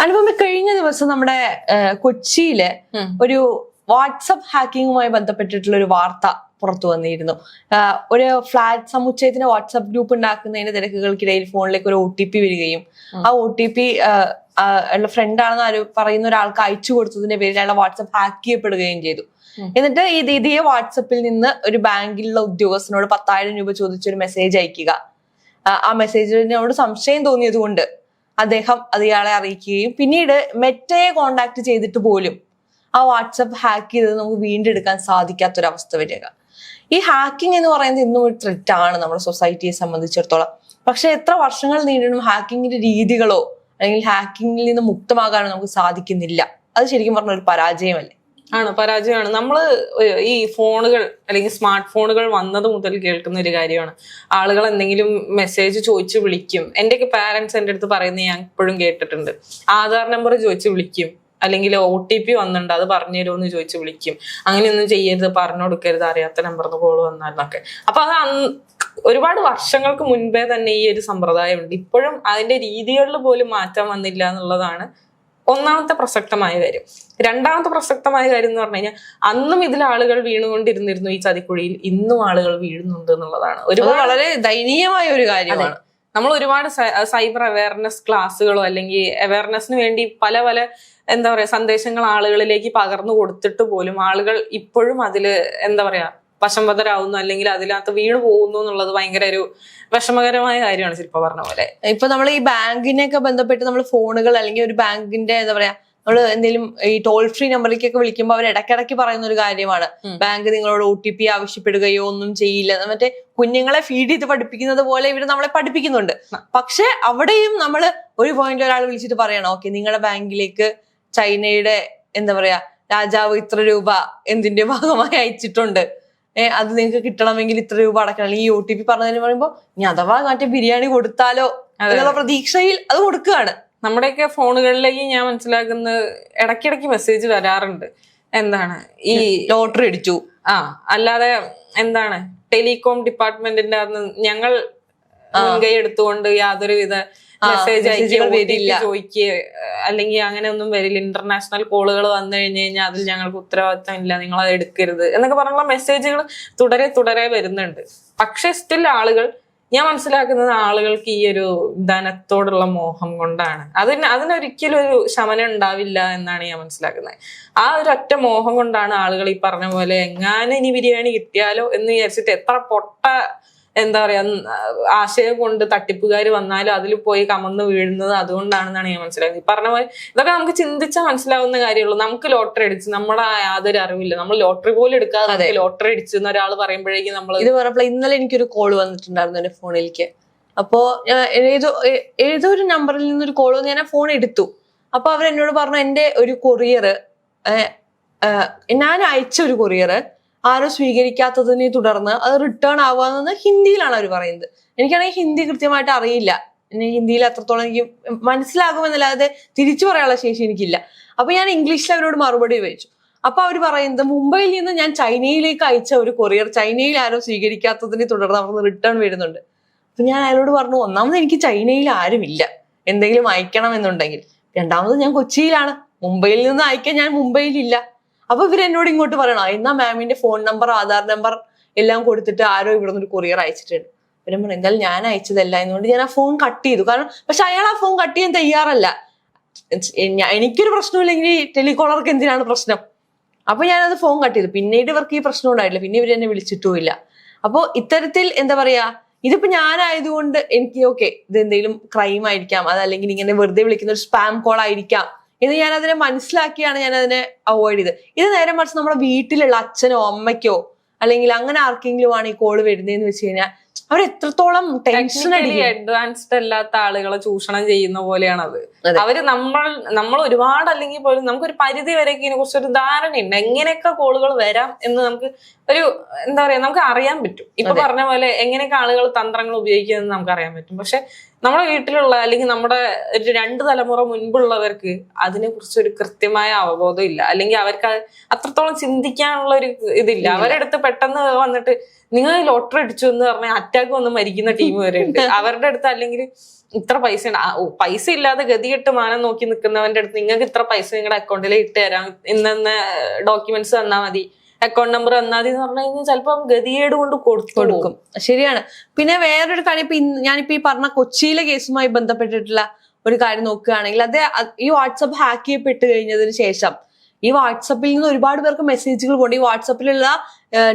അനുപമ, കഴിഞ്ഞ ദിവസം നമ്മുടെ കൊച്ചിയില് ഒരു വാട്സപ്പ് ഹാക്കിങ്ങുമായി ബന്ധപ്പെട്ടിട്ടുള്ള ഒരു വാർത്ത പുറത്തു വന്നിരുന്നു. ഒരു ഫ്ലാറ്റ് സമുച്ചയത്തിന് വാട്സപ്പ് ഗ്രൂപ്പ് ഉണ്ടാക്കുന്നതിന്റെ തിരക്കുകൾക്കിടയിൽ ഫോണിലേക്ക് ഒരു OTP വരികയും ആ OTP ഫ്രണ്ടാണെന്ന് പറയുന്ന ഒരാൾക്ക് അയച്ചു കൊടുത്തതിന്റെ പേരിൽ അയാളെ വാട്സപ്പ് ഹാക്ക് ചെയ്യപ്പെടുകയും ചെയ്തു. എന്നിട്ട് ഇതേ വാട്സപ്പിൽ നിന്ന് ഒരു ബാങ്കിലുള്ള ഉദ്യോഗസ്ഥനോട് 10,000 രൂപ ചോദിച്ചൊരു മെസ്സേജ് അയക്കുക. ആ മെസ്സേജിനോട് സംശയം തോന്നിയത് കൊണ്ട് അദ്ദേഹം അത് ഇയാളെ അറിയിക്കുകയും പിന്നീട് മെറ്റയെ കോണ്ടാക്ട് ചെയ്തിട്ട് പോലും ആ വാട്സപ്പ് ഹാക്ക് ചെയ്തത് നമുക്ക് വീണ്ടെടുക്കാൻ സാധിക്കാത്തൊരവസ്ഥ വരിക. ഈ ഹാക്കിംഗ് എന്ന് പറയുന്നത് ഇന്നും ഒരു ത്രെറ്റ് ആണ് നമ്മുടെ സൊസൈറ്റിയെ സംബന്ധിച്ചിടത്തോളം. പക്ഷെ എത്ര വർഷങ്ങൾ നീണ്ടിനും ഹാക്കിങ്ങിന്റെ രീതികളോ അല്ലെങ്കിൽ ഹാക്കിങ്ങിൽ നിന്ന് മുക്തമാകാനോ നമുക്ക് സാധിക്കുന്നില്ല. അത് ശരിക്കും പറഞ്ഞ ഒരു പരാജയമല്ലേ? പരാജയമാണ്. നമ്മള് ഈ ഫോണുകൾ അല്ലെങ്കിൽ സ്മാർട്ട് ഫോണുകൾ വന്നത് മുതൽ കേൾക്കുന്ന ഒരു കാര്യമാണ്. ആളുകൾ എന്തെങ്കിലും മെസ്സേജ് ചോദിച്ച് വിളിക്കും. എന്റെയൊക്കെ പാരന്റ്സ് എൻ്റെ അടുത്ത് പറയുന്നത് ഞാൻ ഇപ്പോഴും കേട്ടിട്ടുണ്ട്. ആധാർ നമ്പർ ചോദിച്ച് വിളിക്കും, അല്ലെങ്കിൽ OTP വന്നിട്ടുണ്ട് അത് പറഞ്ഞു തരുമോ എന്ന് ചോദിച്ച് വിളിക്കും. അങ്ങനെയൊന്നും ചെയ്യരുത്, പറഞ്ഞു കൊടുക്കരുത്, അറിയാത്ത നമ്പറിന് കോൾ വന്നാലൊക്കെ. അപ്പൊ അത് ഒരുപാട് വർഷങ്ങൾക്ക് മുൻപേ തന്നെ ഈ ഒരു സമ്പ്രദായം ഉണ്ട്. ഇപ്പോഴും അതിന്റെ രീതികളിൽ പോലും മാറ്റം വന്നില്ല എന്നുള്ളതാണ് ഒന്നാമത്തെ പ്രസക്തമായ കാര്യം. രണ്ടാമത്തെ പ്രസക്തമായ കാര്യം എന്ന് പറഞ്ഞു കഴിഞ്ഞാൽ അന്നും ഇതിൽ ആളുകൾ വീണുകൊണ്ടിരുന്നിരുന്നു ഈ ചതിക്കുഴിയിൽ, ഇന്നും ആളുകൾ വീഴുന്നുണ്ട് എന്നുള്ളതാണ്. വളരെ ദയനീയമായ ഒരു കാര്യമാണ്. നമ്മൾ ഒരുപാട് സൈബർ അവയർനെസ് ക്ലാസ്സുകളോ അല്ലെങ്കിൽ അവയർനെസ്സിന് വേണ്ടി പല എന്താ പറയാ സന്ദേശങ്ങൾ ആളുകളിലേക്ക് പകർന്നു കൊടുത്തിട്ട് പോലും ആളുകൾ ഇപ്പോഴും അതില് എന്താ പറയാ വശംവദരാകുന്നു അല്ലെങ്കിൽ അതിനകത്ത് വീണു പോകുന്നു എന്നുള്ളത് ഭയങ്കര ഒരു വിഷമകരമായ കാര്യമാണ്. ശില്പ പറഞ്ഞ പോലെ ഇപ്പൊ നമ്മൾ ഈ ബാങ്കിനെയൊക്കെ ബന്ധപ്പെട്ട് നമ്മൾ ഫോണുകൾ അല്ലെങ്കിൽ ഒരു ബാങ്കിന്റെ എന്താ പറയാ നമ്മൾ എന്തെങ്കിലും ഈ ടോൾ ഫ്രീ നമ്പറിലേക്കൊക്കെ വിളിക്കുമ്പോൾ അവർ ഇടയ്ക്കിടയ്ക്ക് പറയുന്ന ഒരു കാര്യമാണ്, ബാങ്ക് നിങ്ങളോട് OTP ആവശ്യപ്പെടുകയോ ഒന്നും ചെയ്യില്ല. മറ്റേ കുഞ്ഞുങ്ങളെ ഫീഡ് ചെയ്ത് പഠിപ്പിക്കുന്നത് പോലെ ഇവര് നമ്മളെ പഠിപ്പിക്കുന്നുണ്ട്. പക്ഷെ അവിടെയും നമ്മൾ ഒരു പോയിന്റ് ഒരാൾ വിളിച്ചിട്ട് പറയണം, ഓക്കെ നിങ്ങളുടെ ബാങ്കിലേക്ക് ചൈനയുടെ എന്താ പറയാ രാജാവ് ഇത്ര രൂപ എന്തിന്റെ ഭാഗമായി അയച്ചിട്ടുണ്ട്, അത് നിങ്ങൾക്ക് കിട്ടണമെങ്കിൽ ഇത്ര രൂപ അടക്കണം. ഈ OTP പറഞ്ഞതിന് പറയുമ്പോ ഇനി അഥവാ മറ്റേ ബിരിയാണി കൊടുത്താലോ എന്നുള്ള പ്രതീക്ഷയിൽ അത് കൊടുക്കുകയാണ്. നമ്മുടെയൊക്കെ ഫോണുകളിലേക്ക് ഞാൻ മനസ്സിലാക്കുന്നത് ഇടയ്ക്കിടയ്ക്ക് മെസ്സേജ് വരാറുണ്ട്. എന്താണ് ഈ ലോട്ടറി അടിച്ചു, അല്ലാതെ എന്താണ് ടെലികോം ഡിപ്പാർട്ട്മെന്റിന്റെ ഞങ്ങൾ മുൻകൈ എടുത്തുകൊണ്ട് യാതൊരുവിധ മെസ്സേജ് അയക്കുക ചോദിക്കുക അല്ലെങ്കിൽ അങ്ങനെ ഒന്നും വരില്ല. ഇന്റർനാഷണൽ കോളുകൾ വന്നു കഴിഞ്ഞാൽ അതിൽ ഞങ്ങൾക്ക് ഉത്തരവാദിത്തം ഇല്ല, നിങ്ങൾ അത് എടുക്കരുത് എന്നൊക്കെ പറഞ്ഞുള്ള മെസ്സേജുകൾ തുടരെ വരുന്നുണ്ട്. പക്ഷെ സ്റ്റിൽ ആളുകൾ, ഞാൻ മനസ്സിലാക്കുന്നത് ആളുകൾക്ക് ഈ ഒരു ധനത്തോടുള്ള മോഹം കൊണ്ടാണ്. അതിനൊരിക്കലും ഒരു ശമനം ഉണ്ടാവില്ല എന്നാണ് ഞാൻ മനസ്സിലാക്കുന്നത്. ആ ഒരു ഒറ്റ മോഹം കൊണ്ടാണ് ആളുകൾ ഈ പറഞ്ഞ പോലെ എങ്ങാനും ഇനി ബിരിയാണി കിട്ടിയാലോ എന്ന് വിചാരിച്ചിട്ട് എത്ര പൊട്ട എന്താ പറയാ ആശയം കൊണ്ട് തട്ടിപ്പുകാർ വന്നാലും അതിൽ പോയി കമന്ന് വീഴുന്നത് അതുകൊണ്ടാണെന്നാണ് ഞാൻ മനസ്സിലാക്കുന്നത്. ഈ പറഞ്ഞ പോലെ ഇതൊക്കെ നമുക്ക് ചിന്തിച്ചാൽ മനസ്സിലാവുന്ന കാര്യമുള്ളൂ. നമുക്ക് ലോട്ടറി അടിച്ച് നമ്മുടെ യാതൊരു അറിവില്ല, നമ്മൾ ലോട്ടറി പോലും എടുക്കാതെ ലോട്ടറി അടിച്ചു എന്ന് ഒരാൾ പറയുമ്പോഴേക്കും നമ്മൾ ഇത് പറഞ്ഞപ്പോൾ ഇന്നലെ എനിക്കൊരു കോള് വന്നിട്ടുണ്ടായിരുന്നു എന്റെ ഫോണിലേക്ക്. അപ്പോ ഏതോ ഒരു നമ്പറിൽ നിന്നൊരു കോള് വന്ന് ഞാൻ ഫോൺ എടുത്തു. അപ്പൊ അവരെന്നോട് പറഞ്ഞു എന്റെ ഒരു കൊറിയർ, ഞാൻ അയച്ച ഒരു കൊറിയർ ആരും സ്വീകരിക്കാത്തതിനെ തുടർന്ന് അത് റിട്ടേൺ ആവാന്ന് ഹിന്ദിയിലാണ് അവർ പറയുന്നത്. എനിക്കാണെങ്കിൽ ഹിന്ദി കൃത്യമായിട്ട് അറിയില്ല. ഹിന്ദിയിൽ അത്രത്തോളം എനിക്ക് മനസ്സിലാകുമെന്നല്ലാതെ തിരിച്ചു പറയാനുള്ള ശേഷി എനിക്കില്ല. അപ്പൊ ഞാൻ ഇംഗ്ലീഷിൽ അവരോട് മറുപടി വെച്ചു. അപ്പൊ അവർ പറയുന്നത് മുംബൈയിൽ നിന്ന് ഞാൻ ചൈനയിലേക്ക് അയച്ച ഒരു കൊറിയർ ചൈനയിൽ ആരും സ്വീകരിക്കാത്തതിനെ തുടർന്ന് അവർക്ക് റിട്ടേൺ വരുന്നുണ്ട്. അപ്പൊ ഞാൻ അയാളോട് പറഞ്ഞു, ഒന്നാമത് എനിക്ക് ചൈനയിൽ ആരുമില്ല എന്തെങ്കിലും അയക്കണം എന്നുണ്ടെങ്കിൽ, രണ്ടാമത് ഞാൻ കൊച്ചിയിലാണ്, മുംബൈയിൽ നിന്ന് അയക്കാൻ ഞാൻ മുംബൈയിലില്ല. അപ്പൊ ഇവരെന്നോട് ഇങ്ങോട്ട് പറയണോ എന്നാ മാമിന്റെ ഫോൺ നമ്പർ ആധാർ നമ്പർ എല്ലാം കൊടുത്തിട്ട് ആരോ ഇവിടെ നിന്ന് ഒരു കൊറിയർ അയച്ചിട്ടുണ്ട്. പിന്നെ പറഞ്ഞു എന്തായാലും ഞാൻ അയച്ചതല്ല എന്നുകൊണ്ട് ഞാൻ ആ ഫോൺ കട്ട് ചെയ്തു. കാരണം പക്ഷെ അയാൾ ആ ഫോൺ കട്ട് ചെയ്യാൻ തയ്യാറല്ല. എനിക്കൊരു പ്രശ്നമില്ലെങ്കിൽ ടെലികോളർക്ക് എന്തിനാണ് പ്രശ്നം? അപ്പൊ ഞാനത് ഫോൺ കട്ട് ചെയ്തു. പിന്നീട് ഇവർക്ക് ഈ പ്രശ്നം ഉണ്ടായിട്ടില്ല, പിന്നെ ഇവരെന്നെ വിളിച്ചിട്ടുമില്ല. അപ്പൊ ഇത്തരത്തിൽ എന്താ പറയാ, ഇതിപ്പോ ഞാനായതുകൊണ്ട് എനിക്ക് ഓക്കെ ഇത് എന്തെങ്കിലും ക്രൈം ആയിരിക്കാം, അതല്ലെങ്കിൽ ഇങ്ങനെ വെറുതെ വിളിക്കുന്ന ഒരു സ്പാം കോൾ ആയിരിക്കാം എന്ന് ഞാൻ അതിനെ മനസ്സിലാക്കിയാണ് ഞാൻ അതിനെ അവോയ്ഡ് ചെയ്തത്. ഇത് നേരെ മറിച്ച് നമ്മുടെ വീട്ടിലുള്ള അച്ഛനോ അമ്മയ്ക്കോ അല്ലെങ്കിൽ അങ്ങനെ ആർക്കെങ്കിലും ആണ് ഈ കോള് വരുന്നതെന്ന് വെച്ച് കഴിഞ്ഞാൽ അവർ എത്രത്തോളം ടെൻഷൻ അഡ്വാൻസ്ഡ് അല്ലാത്ത ആളുകളെ ചൂഷണം ചെയ്യുന്ന പോലെയാണ് അത്. അവര് നമ്മൾ ഒരുപാട് അല്ലെങ്കിൽ പോലും നമുക്കൊരു പരിധി വരെയൊക്കെ ഇതിനെ കുറിച്ച് ഒരു ധാരണയുണ്ട്, എങ്ങനെയൊക്കെ കോളുകൾ വരാം എന്ന് നമുക്ക് ഒരു എന്താ പറയാ നമുക്ക് അറിയാൻ പറ്റും. ഇപ്പൊ പറഞ്ഞ പോലെ എങ്ങനെയൊക്കെ ആളുകൾ തന്ത്രങ്ങൾ ഉപയോഗിക്കുന്നത് നമുക്ക് അറിയാൻ പറ്റും. പക്ഷെ നമ്മുടെ വീട്ടിലുള്ള അല്ലെങ്കിൽ നമ്മുടെ ഒരു 2 തലമുറ മുൻപുള്ളവർക്ക് അതിനെ കുറിച്ച് ഒരു കൃത്യമായ അവബോധം ഇല്ല, അല്ലെങ്കിൽ അവർക്ക് അത്രത്തോളം ചിന്തിക്കാനുള്ള ഒരു ഇതില്ല. അവരെടുത്ത് പെട്ടെന്ന് വന്നിട്ട് നിങ്ങൾ ലോട്ടറി അടിച്ചു എന്ന് പറഞ്ഞാൽ അറ്റാക്ക് വന്ന് മരിക്കുന്ന ടീം വരെ ഉണ്ട്. അവരുടെ അടുത്ത് അല്ലെങ്കിൽ ഇത്ര പൈസ പൈസ ഇല്ലാതെ ഗതികെട്ട് മാനം നോക്കി നിൽക്കുന്നവന്റെ അടുത്ത് നിങ്ങൾക്ക് ഇത്ര പൈസ നിങ്ങളുടെ അക്കൗണ്ടിൽ ഇട്ട് തരാം, ഇന്ന ഡോക്യുമെന്റ്സ് തന്നാൽ മതി, അക്കൗണ്ട് നമ്പർ തന്നാൽ മതി എന്ന് പറഞ്ഞു കഴിഞ്ഞാൽ ചിലപ്പോൾ ഗതികേട് കൊണ്ട് കൊടുക്കും. ശരിയാണ്. പിന്നെ വേറൊരു കാര്യം, ഇപ്പൊ ഞാനിപ്പോ ഈ പറഞ്ഞ കൊച്ചിയിലെ കേസുമായി ബന്ധപ്പെട്ടിട്ടുള്ള ഒരു കാര്യം നോക്കുകയാണെങ്കിൽ, അത് ഈ വാട്സപ്പ് ഹാക്ക് ചെയ്യപ്പെട്ട് കഴിഞ്ഞതിന് ശേഷം ഈ വാട്സപ്പിൽ നിന്ന് ഒരുപാട് പേർക്ക് മെസ്സേജുകൾ കൊണ്ട് ഈ വാട്സപ്പിലുള്ള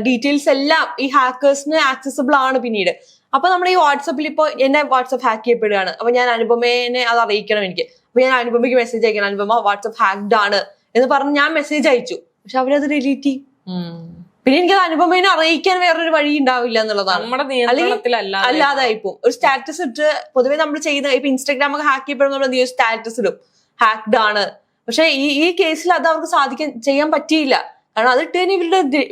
ഡീറ്റെയിൽസ് എല്ലാം ഈ ഹാക്കേഴ്സിന് ആക്സസിബിൾ ആണ് പിന്നീട്. അപ്പൊ നമ്മുടെ ഈ വാട്സപ്പിൽ ഇപ്പൊ എന്റെ വാട്സപ്പ് ഹാക്ക് ചെയ്യപ്പെടുകയാണ്, അപ്പൊ ഞാൻ അനുപമേനെ അത് അറിയിക്കണം എനിക്ക്. അപ്പൊ ഞാൻ അനുപമയ്ക്ക് മെസ്സേജ് അയക്കണം, അനുപമ വാട്സപ്പ് ഹാക്ഡ് ആണ് എന്ന് പറഞ്ഞ് ഞാൻ മെസ്സേജ് അയച്ചു. പക്ഷെ അവരത് ഡിലീറ്റ് ചെയ്യും. പിന്നെ എനിക്കത് അനുപമേനെ അറിയിക്കാൻ വേറൊരു വഴി ഉണ്ടാവില്ല എന്നുള്ളതാണ്. അല്ലാതായിപ്പോ ഒരു സ്റ്റാറ്റസ് ഇട്ട്, പൊതുവെ നമ്മൾ ചെയ്യുന്ന ഇപ്പൊ ഇൻസ്റ്റാഗ്രാം ഒക്കെ ഹാക്ക് ചെയ്യപ്പെടുന്ന സ്റ്റാറ്റസ് ഇടും ഹാക്ഡ് ആണ്. പക്ഷെ ഈ കേസിൽ അത് അവർക്ക് ചെയ്യാൻ പറ്റിയില്ല. കാരണം അത് ഇട്ട് കഴിഞ്ഞാൽ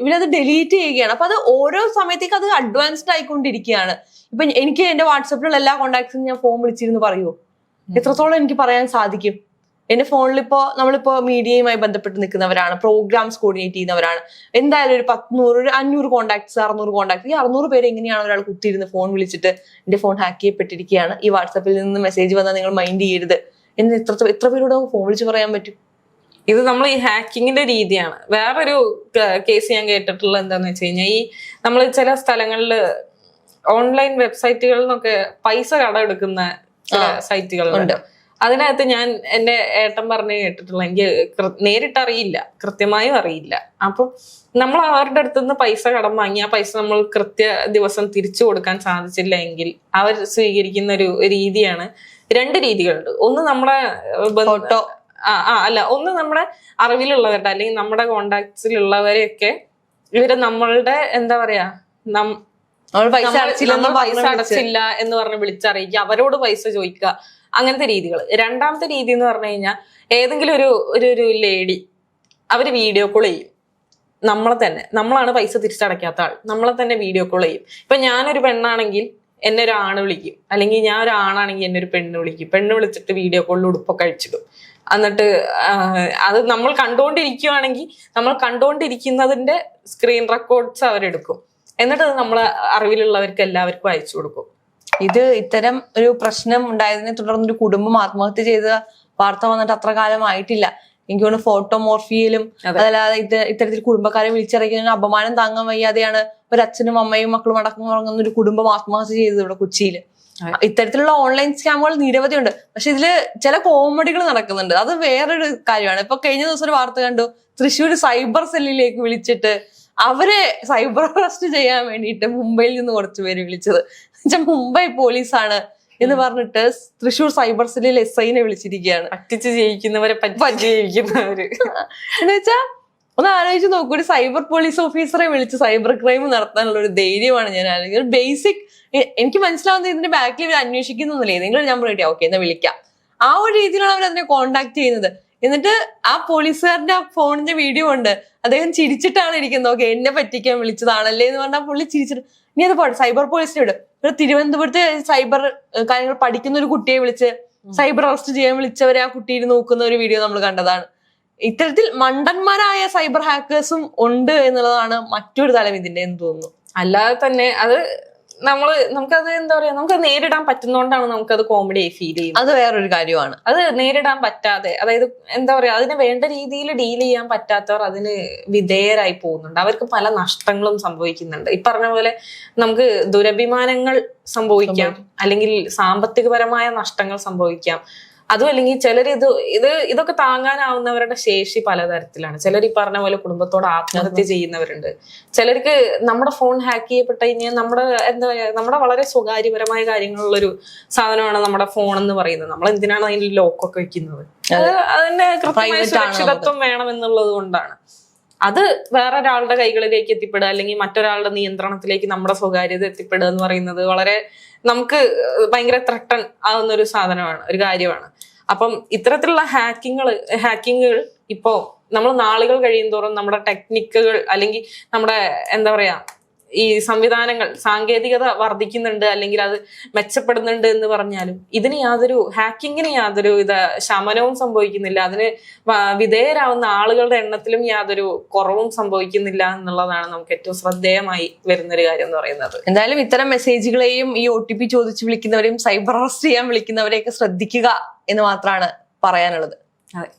ഇവരത് ഡിലീറ്റ് ചെയ്യുകയാണ്. അപ്പൊ അത് ഓരോ സമയത്തേക്ക് അത് അഡ്വാൻസ്ഡ് ആയിക്കൊണ്ടിരിക്കുകയാണ്. ഇപ്പൊ എനിക്ക് എന്റെ വാട്സപ്പിലുള്ള എല്ലാ കോൺടാക്ട്സിനും ഞാൻ ഫോൺ വിളിച്ചിരുന്നു പറയുമോ? എത്രത്തോളം എനിക്ക് പറയാൻ സാധിക്കും? എന്റെ ഫോണിലിപ്പോ നമ്മളിപ്പോ മീഡിയയുമായി ബന്ധപ്പെട്ട് നിൽക്കുന്നവരാണ്, പ്രോഗ്രാംസ് കോർഡിനേറ്റ് ചെയ്യുന്നവരാണ്. എന്തായാലും ഒരു 100, 500 കോൺടാക്ട്സ്, 600 കോൺടാക്ട്, ഈ 600 പേര് എങ്ങനെയാണ് ഒരാൾ കുത്തിയിരുന്ന് ഫോൺ വിളിച്ചിട്ട് എന്റെ ഫോൺ ഹാക്ക് ചെയ്യപ്പെട്ടിരിക്കുകയാണ്, ഈ വാട്സപ്പിൽ നിന്ന് മെസ്സേജ് വന്നാൽ നിങ്ങൾ മൈൻഡ് ചെയ്യരുത് എന്ന് എത്ര പേരോട് ഫോൺ വിളിച്ച് പറയാൻ പറ്റും? ഇത് നമ്മൾ ഈ ഹാക്കിങ്ങിന്റെ രീതിയാണ്. വേറൊരു കേസ് ഞാൻ കേട്ടിട്ടുള്ളത് എന്താന്ന് വെച്ച് കഴിഞ്ഞാൽ, ഈ നമ്മൾ ചില സ്ഥലങ്ങളിൽ ഓൺലൈൻ വെബ്സൈറ്റുകളിൽ നിന്നൊക്കെ പൈസ കടമെടുക്കുന്ന ചില സൈറ്റുകളുണ്ട്. അതിനകത്ത് ഞാൻ എന്റെ ഏട്ടൻ പറഞ്ഞ് കേട്ടിട്ടുള്ള, എനിക്ക് നേരിട്ട് അറിയില്ല, കൃത്യമായും അറിയില്ല. അപ്പൊ നമ്മൾ അവരുടെ അടുത്ത് നിന്ന് പൈസ കടം വാങ്ങി ആ പൈസ നമ്മൾ കൃത്യ ദിവസം തിരിച്ചു കൊടുക്കാൻ സാധിച്ചില്ല എങ്കിൽ അവർ സ്വീകരിക്കുന്ന ഒരു രീതിയാണ്. 2 രീതികളുണ്ട്. ഒന്ന് നമ്മുടെ ഒന്ന് നമ്മുടെ അറിവിലുള്ളവരുടെ അല്ലെങ്കിൽ നമ്മുടെ കോണ്ടാക്ട്സിലുള്ളവരെയൊക്കെ ഇവര് നമ്മളുടെ എന്താ പറയാ പൈസ അടച്ചില്ല എന്ന് പറഞ്ഞ് വിളിച്ചറിയിക്കുക, അവരോട് പൈസ ചോദിക്കുക, അങ്ങനത്തെ രീതികൾ. രണ്ടാമത്തെ രീതി എന്ന് പറഞ്ഞു കഴിഞ്ഞാൽ, ഏതെങ്കിലും ഒരു ലേഡി അവര് വീഡിയോ കോൾ ചെയ്യും നമ്മളാണ് പൈസ തിരിച്ചടയ്ക്കാത്ത ആൾ, നമ്മളെ തന്നെ വീഡിയോ കോൾ ചെയ്യും. ഇപ്പൊ ഞാനൊരു പെണ്ണാണെങ്കിൽ എന്നെ ഒരു ആണ് വിളിക്കും, അല്ലെങ്കിൽ ഞാൻ ഒരു ആണാണെങ്കിൽ എന്നെ ഒരു പെണ്ണ് വിളിക്കും. പെണ്ണ് വിളിച്ചിട്ട് വീഡിയോ കോളിൽ ഉടുപ്പൊക്കെ അഴിച്ചിടും. എന്നിട്ട് അത് നമ്മൾ കണ്ടുകൊണ്ടിരിക്കുകയാണെങ്കിൽ നമ്മൾ കണ്ടുകൊണ്ടിരിക്കുന്നതിന്റെ സ്ക്രീൻ റെക്കോർഡ്സ് അവരെടുക്കും. എന്നിട്ട് അത് നമ്മളെ അറിവിലുള്ളവർക്ക് എല്ലാവർക്കും അയച്ചു കൊടുക്കും. ഇത് ഇത്തരം ഒരു പ്രശ്നം ഉണ്ടായതിനെ തുടർന്ന് ഒരു കുടുംബം ആത്മഹത്യ ചെയ്ത വാർത്ത വന്നിട്ട് അത്ര കാലമായിട്ടില്ല. എനിക്ക് തോന്നുന്നു ഫോട്ടോമോർഫിയിലും അതല്ലാതെ ഇത്തരത്തിൽ കുടുംബക്കാരെ വിളിച്ചിറക്കുന്നതിന് അപമാനം താങ്ങാൻ വയ്യാതെയാണ് ഒരു അച്ഛനും അമ്മയും മക്കളും അടക്കം ഉറങ്ങുന്ന ഒരു കുടുംബം ആത്മഹത്യ ചെയ്തത് ഇവിടെ കൊച്ചിയിൽ. ഇത്തരത്തിലുള്ള ഓൺലൈൻ സ്കാമുകൾ നിരവധിയുണ്ട്. പക്ഷെ ഇതില് ചില കോമഡികൾ നടക്കുന്നുണ്ട്, അത് വേറൊരു കാര്യമാണ്. ഇപ്പൊ കഴിഞ്ഞ ദിവസം ഒരു വാർത്ത കണ്ടു, തൃശ്ശൂർ സൈബർ സെല്ലിലേക്ക് വിളിച്ചിട്ട് അവരെ സൈബർ അറസ്റ്റ് ചെയ്യാൻ വേണ്ടിയിട്ട് മുംബൈയിൽ നിന്ന് കുറച്ച് പേര് വിളിച്ചത്. മുംബൈ പോലീസാണ് എന്ന് പറഞ്ഞിട്ട് തൃശ്ശൂർ സൈബർ സെല്ലിൽ SIനെ വിളിച്ചിരിക്കുകയാണ്. പറ്റിച്ച് ജയിക്കുന്നവരെ ജയിക്കുന്നവര് എന്ന് വെച്ചാ ഒന്ന് ആലോചിച്ച് നോക്കൂ, ഒരു സൈബർ പോലീസ് ഓഫീസറെ വിളിച്ച് സൈബർ ക്രൈം നടത്താനുള്ള ഒരു ധൈര്യമാണ് ഞാൻ ആലോചിക്കുന്നത്. ബേസിക് എനിക്ക് മനസ്സിലാവുന്നത് ഇതിന്റെ ബാക്കിൽ ഇവർ അന്വേഷിക്കുന്നൊന്നുമില്ല, ഏതെങ്കിലും നമ്പർ കിട്ടിയാ ഓക്കെ എന്നാ വിളിക്കാം, ആ ഒരു രീതിയിലാണ് അവർ അതിനെ കോണ്ടാക്ട് ചെയ്യുന്നത്. എന്നിട്ട് ആ പോലീസുകാരന്റെ ആ ഫോണിന്റെ വീഡിയോ ഉണ്ട്, അദ്ദേഹം ചിരിച്ചിട്ടാണ് ഇരിക്കുന്നത്. ഓക്കെ, എന്നെ പറ്റിക്കാൻ വിളിച്ചതാണല്ലേ എന്ന് പറഞ്ഞാൽ പുള്ളി ചിരിച്ചിട്ട് ഇനി അത് പോട്ടെ, സൈബർ പോലീസിനെ വിടും. ഒരു തിരുവനന്തപുരത്ത് സൈബർ കാര്യങ്ങൾ പഠിക്കുന്ന ഒരു കുട്ടിയെ വിളിച്ച് സൈബർ അറസ്റ്റ് ചെയ്യാൻ വിളിച്ചവരെ ആ കുട്ടിയിൽ നോക്കുന്ന ഒരു വീഡിയോ നമ്മൾ കണ്ടതാണ്. ഇത്തരത്തിൽ മണ്ടന്മാരായ സൈബർ ഹാക്കേഴ്സും ഉണ്ട് എന്നുള്ളതാണ് മറ്റൊരു തലം ഇതിന്റെ എന്ന് തോന്നുന്നു. അല്ലാതെ തന്നെ അത് നമുക്കത് എന്താ പറയാ, നമുക്ക് നേരിടാൻ പറ്റുന്നോണ്ടാണ് നമുക്കത് കോമഡി ഫീൽ ചെയ്യും. അത് വേറൊരു കാര്യമാണ്. അത് നേരിടാൻ പറ്റാതെ, അതായത് എന്താ പറയാ, അതിനെ വേണ്ട രീതിയിൽ ഡീൽ ചെയ്യാൻ പറ്റാത്തവർ അതിന് വിധേയരായി പോകുന്നുണ്ട്. അവർക്ക് പല നഷ്ടങ്ങളും സംഭവിക്കുന്നുണ്ട്. ഈ പറഞ്ഞ പോലെ നമുക്ക് ദുരഭിമാനങ്ങൾ സംഭവിക്കാം, അല്ലെങ്കിൽ സാമ്പത്തികപരമായ നഷ്ടങ്ങൾ സംഭവിക്കാം. അതും അല്ലെങ്കിൽ ചിലർ ഇതൊക്കെ താങ്ങാനാവുന്നവരുടെ ശേഷി പലതരത്തിലാണ്. ചിലർ ഈ പറഞ്ഞ പോലെ കുടുംബത്തോട് ആത്മഹത്യ ചെയ്യുന്നവരുണ്ട്. ചിലർക്ക് നമ്മുടെ ഫോൺ ഹാക്ക് ചെയ്യപ്പെട്ട കഴിഞ്ഞാൽ നമ്മുടെ വളരെ സ്വകാര്യപരമായ കാര്യങ്ങളുള്ളൊരു സാധനമാണ് നമ്മുടെ ഫോൺ എന്ന് പറയുന്നത്. നമ്മൾ എന്തിനാണ് അതിൽ ലോക്കൊക്കെ വെക്കുന്നത്? അതിന്റെ കൃത്യമായ സുരക്ഷിതത്വം വേണം എന്നുള്ളത് കൊണ്ടാണ്. അത് വേറൊരാളുടെ കൈകളിലേക്ക് എത്തിപ്പെടുക, അല്ലെങ്കിൽ മറ്റൊരാളുടെ നിയന്ത്രണത്തിലേക്ക് നമ്മുടെ സ്വകാര്യത എത്തിപ്പെടുക എന്ന് പറയുന്നത് വളരെ നമുക്ക് ഭയങ്കര ത്രട്ടൺ ആവുന്ന ഒരു സാധനമാണ്, ഒരു കാര്യമാണ്. അപ്പം ഇത്തരത്തിലുള്ള ഹാക്കിങ്ങുകൾ ഇപ്പോ നമ്മൾ നാളുകൾ കഴിയും തോറും നമ്മുടെ ടെക്നിക്കുകൾ അല്ലെങ്കിൽ നമ്മുടെ എന്താ പറയാ ഈ സംവിധാനങ്ങൾ സാങ്കേതികത വർദ്ധിക്കുന്നുണ്ട് അല്ലെങ്കിൽ അത് മെച്ചപ്പെടുന്നുണ്ട് എന്ന് പറഞ്ഞാലും ഇതിന് ഹാക്കിങ്ങിന് യാതൊരു ശമനവും സംഭവിക്കുന്നില്ല. അതിന് വിധേയരാവുന്ന ആളുകളുടെ എണ്ണത്തിലും യാതൊരു കുറവും സംഭവിക്കുന്നില്ല എന്നുള്ളതാണ് നമുക്ക് ഏറ്റവും ശ്രദ്ധേയമായി വരുന്നൊരു കാര്യം എന്ന് പറയുന്നത്. എന്തായാലും ഇത്തരം മെസ്സേജുകളെയും ഈ OTP ചോദിച്ച് വിളിക്കുന്നവരെയും സൈബർ അറസ്റ്റ് ചെയ്യാൻ വിളിക്കുന്നവരെയൊക്കെ ശ്രദ്ധിക്കുക എന്ന് മാത്രമാണ് പറയാനുള്ളത്. അതെ.